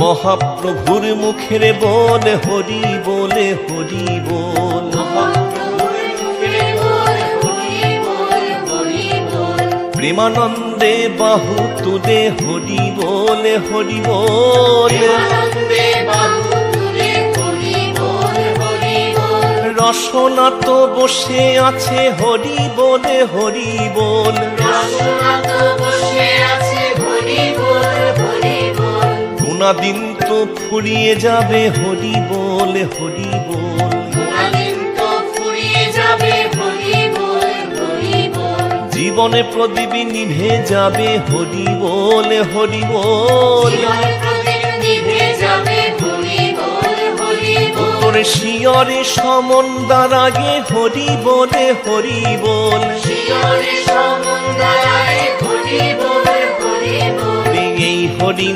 মহাপ্রভুর মুখের বল হরি বলে হরি বল। প্রেমানন্দে বাহু তুলে হরি বলে হরি বল। রসনা তো বসে আছে হরি বলে হরি বল। গুণাদিন তো ফুরিয়ে যাবে হরি বলে হরি বল। জীবনে প্রদীপ নিভে যাবে হরি বলে হরি বল। তোর শিয়রে সমন্দার আগে হরি বলে হরি বল। এই হরি